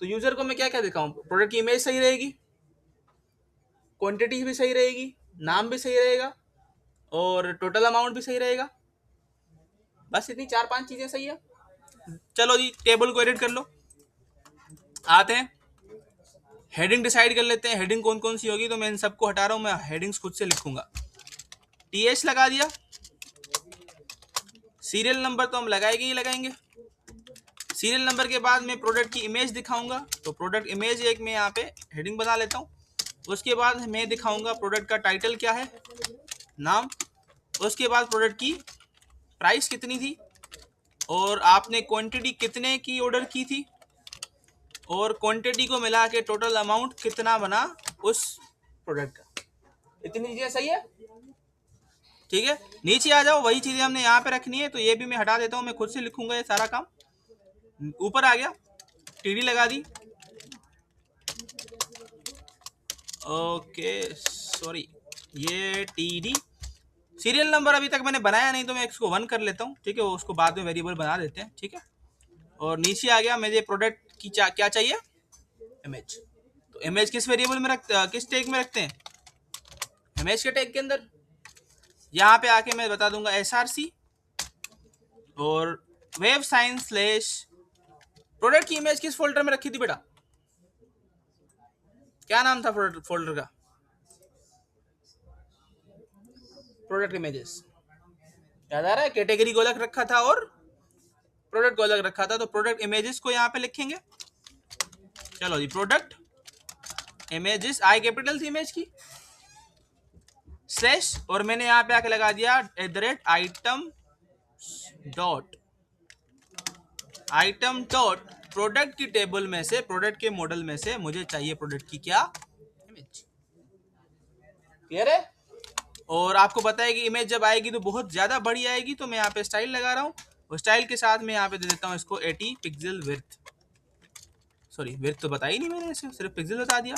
तो यूजर को मैं क्या क्या दिखाऊं? प्रोडक्ट की इमेज सही रहेगी, क्वांटिटी भी सही रहेगी, नाम भी सही रहेगा, और टोटल अमाउंट भी सही रहेगा। बस इतनी 4-5 चीजें सही है। चलो जी, टेबल को एडिट कर लो। आते हैं हेडिंग डिसाइड कर लेते हैं, हेडिंग कौन कौन सी होगी। तो मैं इन सबको हटा रहा हूं, मैं हेडिंग्स खुद से लिखूंगा। टीएच लगा दिया। सीरियल नंबर तो हम लगाएंगे ही लगाएंगे। सीरियल नंबर के बाद मैं प्रोडक्ट की इमेज दिखाऊंगा, तो प्रोडक्ट इमेज एक मैं यहाँ पे हेडिंग बना लेता हूँ। उसके बाद मैं दिखाऊंगा प्रोडक्ट का टाइटल क्या है, नाम। उसके बाद प्रोडक्ट की प्राइस कितनी थी, और आपने क्वांटिटी कितने की ऑर्डर की थी, और क्वांटिटी को मिला के टोटल अमाउंट कितना बना उस प्रोडक्ट का। इतनी चीजें सही है, ठीक है। नीचे आ जाओ, वही चीजें हमने यहाँ पे रखनी है, तो ये भी मैं हटा देता हूँ, मैं खुद से लिखूंगा ये सारा काम। ऊपर आ गया, टीडी लगा दी। ओके सॉरी, ये टीडी। सीरियल नंबर अभी तक मैंने बनाया नहीं, तो मैं इसको 1 कर लेता हूँ, ठीक है। उसको बाद में वेरिएबल बना देते हैं, ठीक है। और नीचे आ गया, मुझे प्रोडक्ट की क्या चाहिए, इमेज। तो इमेज किस वेरिएबल में किस टैग में रखते हैं, इमेज के टैग के अंदर। यहाँ पे आके मैं बता दूंगा SRC और वेब साइंस स्लैश। प्रोडक्ट की इमेज किस फोल्डर में रखी थी बेटा, क्या नाम था फोल्डर का? Product images. याद आ रहा है? कैटेगरी को अलग रखा था और प्रोडक्ट को अलग रखा था। तो प्रोडक्ट इमेजेस को यहाँ पे लिखेंगे। चलो जी, प्रोडक्ट इमेजेस, आई कैपिटल थी इमेज की, स्लैश, और मैंने यहाँ पे आके लगा दिया आइटम डॉट प्रोडक्ट की टेबल में से, प्रोडक्ट के मॉडल में से मुझे चाहिए प्रोडक्ट की क्या, इमेज। क्लियर है? और आपको पता है कि इमेज जब आएगी तो बहुत ज्यादा बड़ी आएगी, तो मैं यहाँ पे स्टाइल लगा रहा हूँ, और स्टाइल के साथ मैं यहाँ पे दे देता हूँ इसको 80 पिक्सल विड्थ। सॉरी, विड्थ तो बताई नहीं मैंने, सिर्फ पिक्सल बता दिया।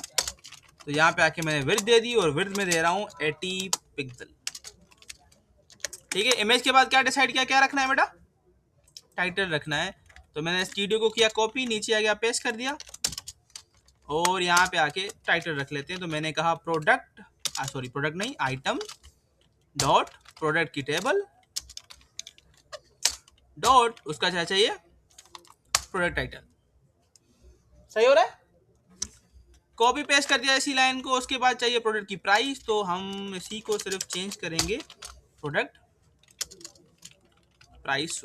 तो यहाँ पे आके मैंने विड्थ दे दी, और विड्थ में दे रहा हूँ 80 पिक्सल, ठीक है। इमेज के बाद क्या डिसाइड किया, क्या रखना है बेटा, टाइटल रखना है। तो मैंने स्टूडियो को किया कॉपी, नीचे आ गया, पेस्ट कर दिया, और यहाँ पे आके टाइटल रख लेते हैं। तो मैंने कहा प्रोडक्ट नहीं, आइटम डॉट प्रोडक्ट की टेबल डॉट उसका क्या चाहिए, प्रोडक्ट टाइटल। सही हो रहा है? कॉपी पेस्ट कर दिया इसी लाइन को। उसके बाद चाहिए प्रोडक्ट की प्राइस, तो हम इसी को सिर्फ चेंज करेंगे प्रोडक्ट प्राइस।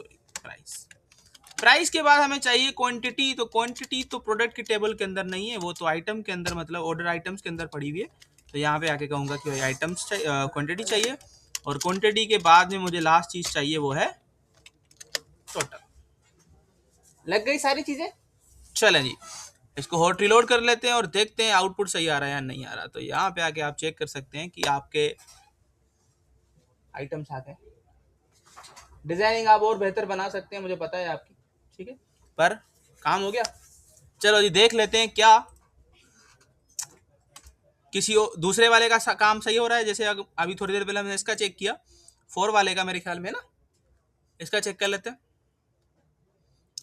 प्राइस के बाद हमें चाहिए क्वांटिटी। तो क्वांटिटी तो प्रोडक्ट की टेबल के अंदर नहीं है, वो तो आइटम के अंदर, मतलब ऑर्डर आइटम्स के अंदर पड़ी हुई है। तो यहाँ पे आके कहूँगा कि आइटम्स क्वांटिटी चाहिए, और क्वांटिटी के बाद में मुझे लास्ट चीज चाहिए, वो है टोटल। लग गई सारी चीजें? चलें जी, इसको हॉट रिलोड कर लेते हैं और देखते हैं आउटपुट सही आ रहा है या नहीं आ रहा। तो यहाँ पे आके आप चेक कर सकते हैं कि आपके आइटम्स आ गए। डिजाइनिंग आप और बेहतर बना सकते हैं, मुझे पता है आपकी, ठीक है, पर काम हो गया। चलो जी, देख लेते हैं क्या किसी दूसरे वाले का काम सही हो रहा है। जैसे अभी थोड़ी देर पहले हमने इसका चेक किया, 4 वाले का मेरे ख्याल में ना, इसका चेक कर लेते हैं।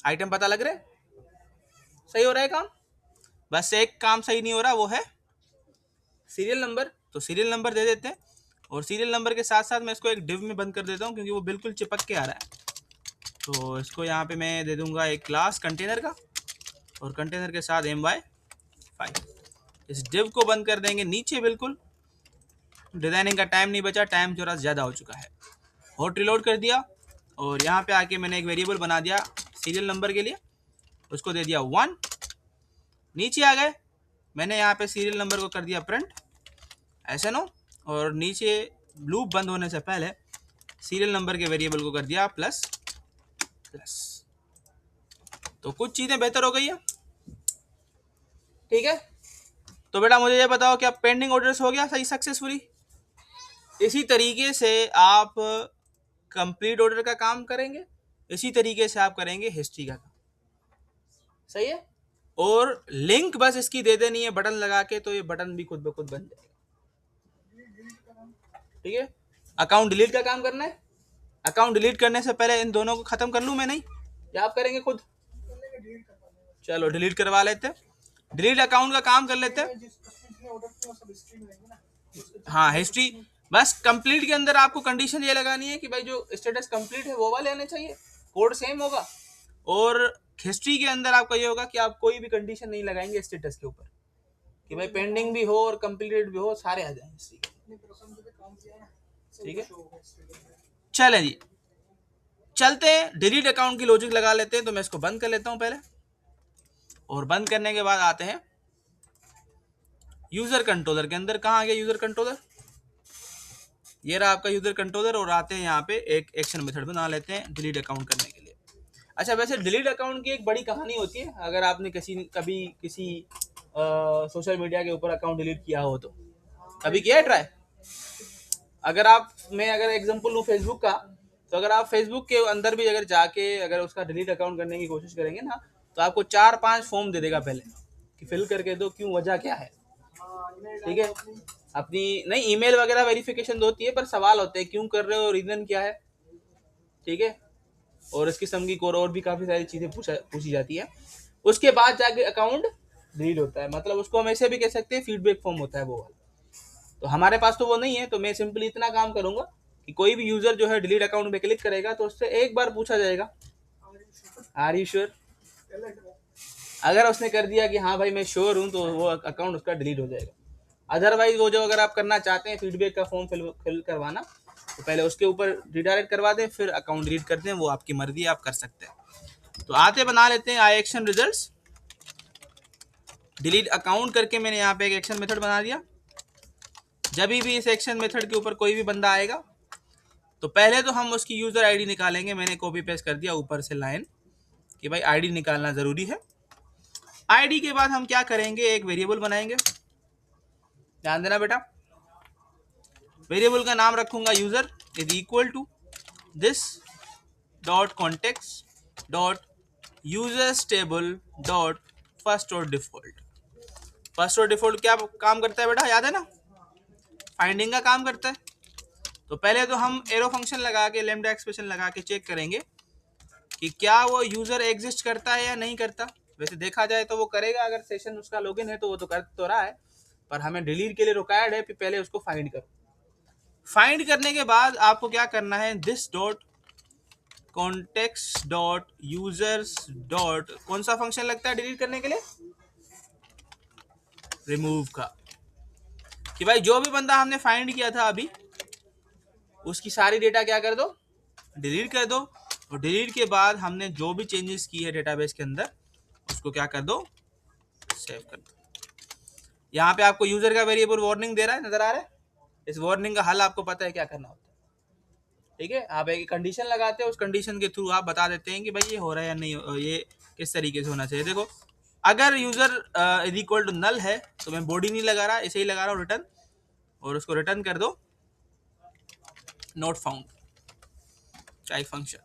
आइटम पता लग रहा है, सही हो रहा है काम। बस एक काम सही नहीं हो रहा, वो है सीरियल नंबर। तो सीरियल नंबर दे देते हैं, और सीरियल नंबर के साथ साथ मैं इसको एक डिव में बंद कर देता हूँ, क्योंकि वो बिल्कुल चिपक के आ रहा है। तो इसको यहाँ पे मैं दे दूंगा एक क्लास कंटेनर का, और कंटेनर के साथ my5। इस डिव को बंद कर देंगे नीचे बिल्कुल। डिजाइनिंग का टाइम नहीं बचा, टाइम थोड़ा ज़्यादा हो चुका है। हॉट रिलोड कर दिया, और यहाँ पे आके मैंने एक वेरिएबल बना दिया सीरियल नंबर के लिए, उसको दे दिया 1। नीचे आ गए, मैंने यहाँ पे सीरियल नंबर को कर दिया प्रिंट SNO, और नीचे लूप बंद होने से पहले सीरियल नंबर के वेरिएबल को कर दिया प्लस। तो कुछ चीजें बेहतर हो गई है। ठीक है, तो बेटा मुझे ये बताओ क्या पेंडिंग ऑर्डर्स हो गया सही सक्सेसफुली। इसी तरीके से आप कंप्लीट ऑर्डर का काम करेंगे, इसी तरीके से आप करेंगे हिस्ट्री का काम। सही है, और लिंक बस इसकी दे देनी है बटन लगा के, तो ये बटन भी खुद ब खुद बन जाएगा। ठीक है, अकाउंट डिलीट का काम करना है। अकाउंट डिलीट करने से पहले इन दोनों को खत्म कर लूं मैं, नहीं या आप करेंगे खुद? चलो डिलीट करवा लेते हैं, डिलीट अकाउंट का काम कर लेते हैं। हाँ हिस्ट्री, बस कंप्लीट के अंदर आपको कंडीशन ये लगानी है कि भाई जो स्टेटस कंप्लीट है वो वाले आने चाहिए, कोड सेम होगा। और हिस्ट्री के अंदर आपका ये होगा कि आप कोई भी कंडीशन नहीं लगाएंगे स्टेटस के ऊपर कि भाई पेंडिंग भी हो और कंप्लीटेड भी हो, सारे आ जाए हिस्ट्री। ठीक है, चलें जी, चलते हैं डिलीट अकाउंट की लॉजिक लगा लेते हैं। तो मैं इसको बंद कर लेता हूं पहले, और बंद करने के बाद आते हैं यूजर कंट्रोलर के अंदर। कहाँ आ गया यूजर कंट्रोलर? ये रहा आपका यूजर कंट्रोलर। और आते हैं यहाँ पे एक एक्शन मेथड बना लेते हैं डिलीट अकाउंट करने के लिए। अच्छा, वैसे डिलीट अकाउंट की एक बड़ी कहानी होती है। अगर आपने कभी किसी सोशल मीडिया के ऊपर अकाउंट डिलीट किया हो, तो कभी किया है ट्राई? अगर मैं अगर एग्जांपल लूँ फेसबुक का, तो अगर आप फेसबुक के अंदर भी अगर जाके अगर उसका डिलीट अकाउंट करने की कोशिश करेंगे ना, तो आपको 4-5 फॉर्म दे देगा पहले कि फिल करके दो, क्यों, वजह क्या है। ठीक है, अपनी नहीं ईमेल वगैरह वेरिफिकेशन होती है, पर सवाल होते हैं क्यों कर रहे हो, रीजन क्या है। ठीक है, और इस किस्म की और भी काफी सारी चीजें पूछी जाती है। उसके बाद जाके अकाउंट डिलीट होता है। मतलब उसको हम ऐसे भी कह सकते हैं फीडबैक फॉर्म होता है वो वाला। तो हमारे पास तो वो नहीं है, तो मैं सिंपली इतना काम करूंगा कि कोई भी यूजर जो है डिलीट अकाउंट पे क्लिक करेगा तो उससे एक बार पूछा जाएगा आर यू श्योर। अगर उसने कर दिया कि हाँ भाई मैं श्योर हूँ, तो वो अकाउंट उसका डिलीट हो जाएगा। अदरवाइज वो जो अगर आप करना चाहते हैं फीडबैक का फॉर्म फिल करवाना, तो पहले उसके ऊपर रिडायरेक्ट करवा दें, फिर अकाउंट डिलीट कर दें, वो आपकी मर्जी, आप कर सकते हैं। तो आते बना लेते हैं आई एक्शन रिजल्ट्स डिलीट अकाउंट करके। मैंने यहाँ पे एक एक्शन मेथड बना दिया। जब भी इस एक्शन मेथड के ऊपर कोई भी बंदा आएगा, तो पहले तो हम उसकी यूजर आईडी निकालेंगे। मैंने कॉपी पेस्ट कर दिया ऊपर से लाइन कि भाई आईडी निकालना जरूरी है। आईडी के बाद हम क्या करेंगे, एक वेरिएबल बनाएंगे। ध्यान देना बेटा, वेरिएबल का नाम रखूंगा user is equal to this dot context dot users table dot first और डिफॉल्ट। फर्स्ट और डिफॉल्ट क्या काम करता है बेटा, याद है ना? फाइंडिंग का काम करता है। तो पहले तो हम एरो फंक्शन लगा के, लैम्डा एक्सप्रेशन लगा के चेक करेंगे कि क्या वो यूजर एग्जिस्ट करता है या नहीं करता। वैसे देखा जाए तो वो करेगा, अगर सेशन उसका लॉगिन है तो वो तो कर तो रहा है, पर हमें डिलीट के लिए रिक्वायर्ड है कि पहले उसको फाइंड करो। फाइंड करने के बाद आपको क्या करना है, this dot context dot users dot, कौन सा फंक्शन लगता है डिलीट करने के लिए? रिमूव का। कि भाई जो भी बंदा हमने फाइंड किया था अभी, उसकी सारी डेटा क्या कर दो, डिलीट कर दो। और डिलीट के बाद हमने जो भी चेंजेस की है डेटाबेस के अंदर, उसको क्या कर दो, सेव कर दो। यहाँ पे आपको यूजर का वेरिएबल वार्निंग दे रहा है, नजर आ रहा है? इस वार्निंग का हल आपको पता है क्या करना होता है। ठीक है, आप एक कंडीशन लगाते हैं, उस कंडीशन के थ्रू आप बता देते हैं कि भाई ये हो रहा है या नहीं, ये किस तरीके से होना चाहिए। देखो, अगर user is equal to null है तो मैं बॉडी नहीं लगा रहा, इसे ही लगा रहा हूँ रिटर्न, और उसको रिटर्न कर दो नॉट फाउंड चाइल्ड फंक्शन।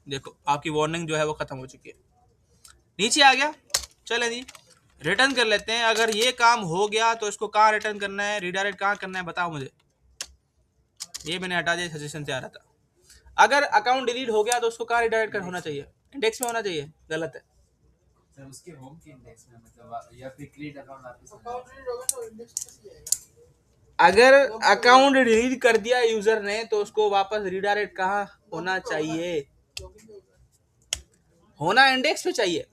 देखो आपकी वार्निंग जो है वो खत्म हो चुकी है, नीचे आ गया। चले जी रिटर्न कर लेते हैं। अगर ये काम हो गया तो इसको कहाँ रिटर्न करना है, रिडायरेक्ट कहाँ करना है, बताओ मुझे। ये मैंने हटा दिया, सजेशन से आ रहा था। अगर अकाउंट डिलीट हो गया तो उसको कहाँ रिडायरेक्ट कर होना चाहिए, इंडेक्स में होना चाहिए, गलत है सर उसके होम के इंडेक्स में, मतलब या फिर क्रिएट अकाउंट वापस। अगर अकाउंट डिलीट कर दिया यूजर ने तो उसको वापस रिडायरेक्ट कहाँ होना चाहिए, होना इंडेक्स पे चाहिए,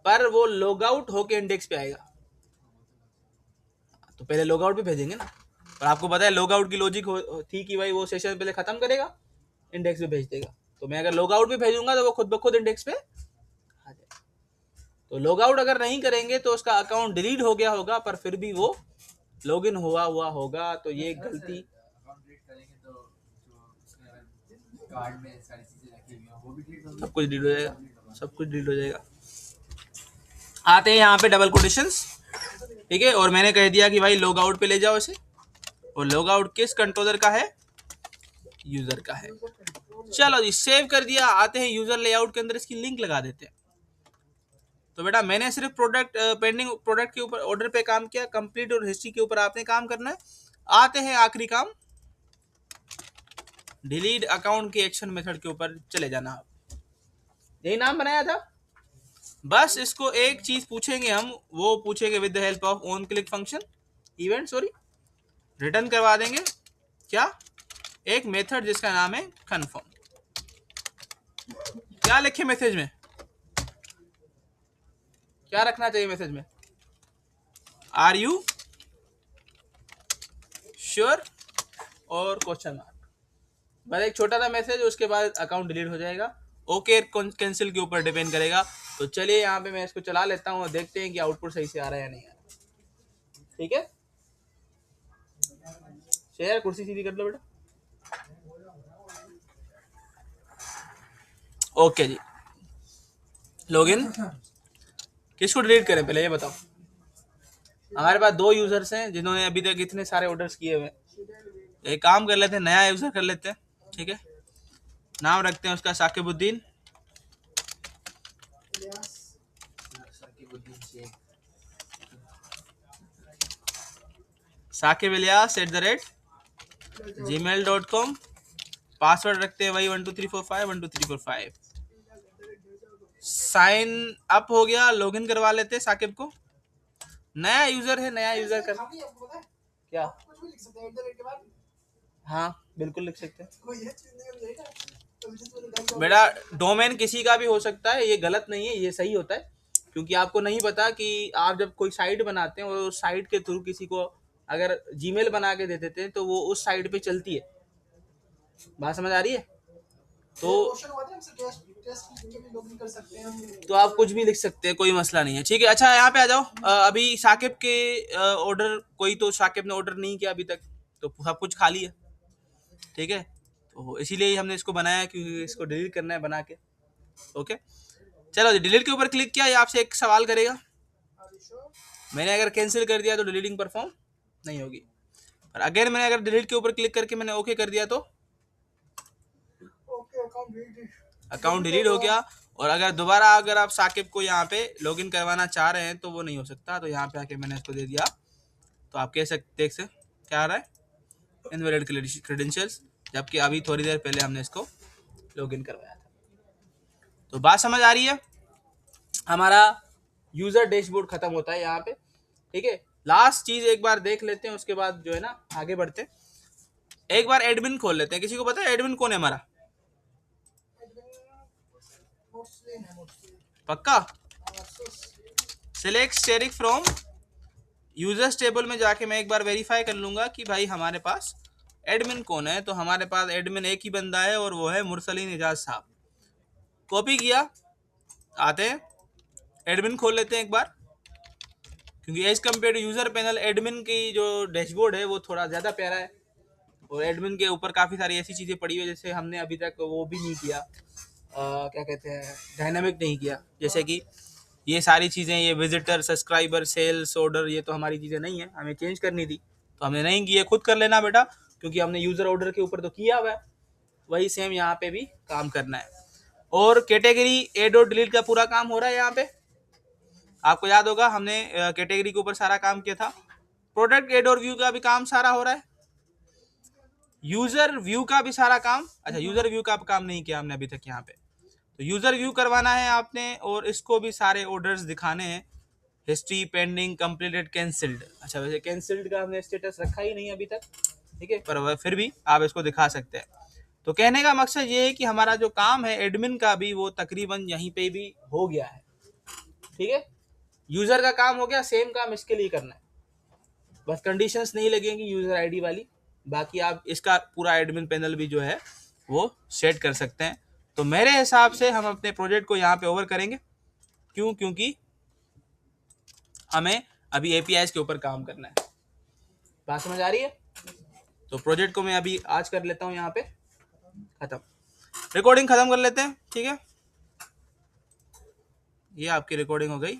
पर वो लॉग आउट होके इंडेक्स पे आएगा। तो पहले लॉग आउट पे भेजेंगे ना, और आपको पता है लॉग आउट की लॉजिक थी कि भाई वो सेशन पहले खत्म करेगा, इंडेक्स पे भेज देगा। तो मैं अगर लॉग आउट पे भेजूंगा तो वो खुद ब खुद इंडेक्स पे आ जाएगा। तो लॉग आउट अगर नहीं करेंगे तो उसका अकाउंट डिलीट हो गया होगा, पर फिर भी वो लॉगिन हुआ होगा। तो ये गलती, अकाउंट डिलीट करेंगे तो जो उसमें कार्ड में सारी चीजें रखी हुई हैं वो भी डिलीट हो सब कुछ डिलीट हो जाएगा। सब कुछ डिलीट हो जाएगा। आते हैं यहाँ पे डबल कोटेशंस, ठीक है, और मैंने कह दिया कि भाई लॉग आउट पे ले जाओ इसे, और लॉग आउट किस कंट्रोलर का है, यूजर का है। चलो जी, सेव कर दिया। आते हैं यूजर लेआउट के अंदर इसकी लिंक लगा देते हैं। तो बेटा मैंने सिर्फ प्रोडक्ट पेंडिंग प्रोडक्ट के ऊपर ऑर्डर पे काम किया, कंप्लीट और हिस्ट्री के ऊपर आपने काम करना है। आते हैं आखिरी काम, डिलीट अकाउंट के एक्शन मेथड के ऊपर चले जाना। आप यही नाम बनाया था। बस इसको एक चीज पूछेंगे हम, वो पूछेंगे with the help of on click function event, sorry return करवा देंगे क्या, एक मेथड जिसका नाम है कन्फर्म। क्या लिखे मैसेज में, क्या रखना चाहिए मैसेज में, आर यू श्योर और क्वेश्चन मार्क। बस एक छोटा सा मैसेज, उसके बाद अकाउंट डिलीट हो जाएगा। ओके कैंसिल के ऊपर डिपेंड करेगा। तो चलिए यहाँ पे मैं इसको चला लेता हूँ और देखते हैं कि आउटपुट सही से आ रहा है या नहीं आ रहा। ठीक है, शेयर कुर्सी सीधी कर लो बेटा। ओके जी, लॉगिन किसको डिलीट करें पहले ये बताओ। हमारे पास 2 यूजर्स हैं जिन्होंने अभी तक इतने सारे ऑर्डर्स किए हुए हैं। एक काम कर लेते हैं, नया यूजर कर लेते हैं, ठीक है। नाम रखते हैं उसका साकिबुद्दीन। sakibilyas@gmail.com। पासवर्ड रखते हैं वही 12345 12345। साइन अप हो गया, लॉगिन करवा लेते हैं साकिब को। नया यूजर है, नया यूजर कर क्या, हाँ बिल्कुल लिख सकते हैं बेटा। डोमेन किसी का भी हो सकता है, ये गलत नहीं है, ये सही होता है। क्योंकि आपको नहीं पता कि आप जब कोई साइट बनाते हैं और उस साइट के थ्रू किसी को अगर जीमेल बना के दे देते हैं तो वो उस साइट पे चलती है। बात समझ आ रही है? तो आप कुछ भी लिख सकते हैं, कोई मसला नहीं है, ठीक है। अच्छा यहाँ पे आ जाओ। अभी साकिब के ऑर्डर, कोई तो साकिब ने ऑर्डर नहीं किया अभी तक, तो सब कुछ खाली है, ठीक है। तो इसीलिए हमने इसको बनाया क्योंकि इसको डिलीट करना है बना के। ओके चलो डिलीट के ऊपर क्लिक किया, ये आपसे एक सवाल करेगा। मैंने अगर कैंसिल कर दिया तो डिलीटिंग परफॉर्म नहीं होगी, और अगर मैंने अगर डिलीट के ऊपर क्लिक करके मैंने ओके कर दिया तो अकाउंट डिलीट हो गया। और अगर दोबारा अगर आप साकिब को यहाँ पे लॉगिन करवाना चाह रहे हैं तो वो नहीं हो सकता। तो यहाँ पे आके मैंने इसको दे दिया, तो आप कह सकते देख से क्या आ रहा है, इनवैलिड क्रेडेंशियल्स, जबकि अभी थोड़ी देर पहले हमने इसको लॉगिन करवाया था। तो बात समझ आ रही है? हमारा यूजर डैशबोर्ड खत्म होता है यहाँ पे, ठीक है। लास्ट चीज एक बार देख लेते हैं, उसके बाद जो है ना आगे बढ़ते हैं। एक बार एडमिन खोल लेते हैं। किसी को पता है एडमिन कौन है हमारा? पक्का? Select steric from users table में जाके मैं एक बार वेरीफाई कर लूंगा कि भाई हमारे पास एडमिन कौन है। तो हमारे पास एडमिन एक ही बंदा है और वो है मुरसलीन एजाज साहब। कॉपी किया, आते हैं एडमिन खोल लेते हैं एक बार, क्योंकि as compare to user panel admin की जो डैशबोर्ड है वो थोड़ा ज़्यादा प्यारा है। और एडमिन के ऊपर काफ़ी सारी ऐसी चीज़ें पड़ी हुई है जैसे हमने अभी तक वो भी नहीं किया, क्या कहते हैं, डायनामिक नहीं किया। जैसे कि ये सारी चीज़ें, ये विजिटर, सब्सक्राइबर, सेल्स, ऑर्डर, ये तो हमारी चीज़ें नहीं है, हमें चेंज करनी थी तो हमने नहीं की है। खुद कर लेना बेटा, क्योंकि हमने यूज़र ऑर्डर के ऊपर तो किया हुआ है, वही सेम यहाँ पे भी काम करना है। और कैटेगरी एड और डिलीट का पूरा काम हो रहा है यहाँ पे। आपको याद होगा हमने कैटेगरी के ऊपर सारा काम किया था। प्रोडक्ट एड और व्यू का भी काम सारा हो रहा है। यूजर व्यू का भी सारा काम, अच्छा यूजर व्यू का काम नहीं किया हमने अभी तक यहाँ पे, तो यूजर व्यू करवाना है आपने, और इसको भी सारे ऑर्डर्स दिखाने हैं, हिस्ट्री, पेंडिंग, कंप्लीटेड, कैंसिल्ड। अच्छा वैसे कैंसिल्ड का हमने स्टेटस रखा ही नहीं अभी तक, ठीक है, पर फिर भी आप इसको दिखा सकते हैं। तो कहने का मकसद ये है कि हमारा जो काम है एडमिन का भी वो तकरीबन यहीं पे भी हो गया है, ठीक है। यूजर का काम हो गया, सेम काम इसके लिए करना है, बस कंडीशंस नहीं लगेंगी यूजर आईडी वाली। बाकी आप इसका पूरा एडमिन पैनल भी जो है वो सेट कर सकते हैं। तो मेरे हिसाब से हम अपने प्रोजेक्ट को यहाँ पे ओवर करेंगे। क्यों? क्योंकि हमें अभी एपीआईज के ऊपर काम करना है। बात समझ आ रही है? तो प्रोजेक्ट को मैं अभी आज कर लेता हूँ यहाँ पे खत्म, रिकॉर्डिंग खत्म कर लेते हैं, ठीक है। ये आपकी रिकॉर्डिंग हो गई।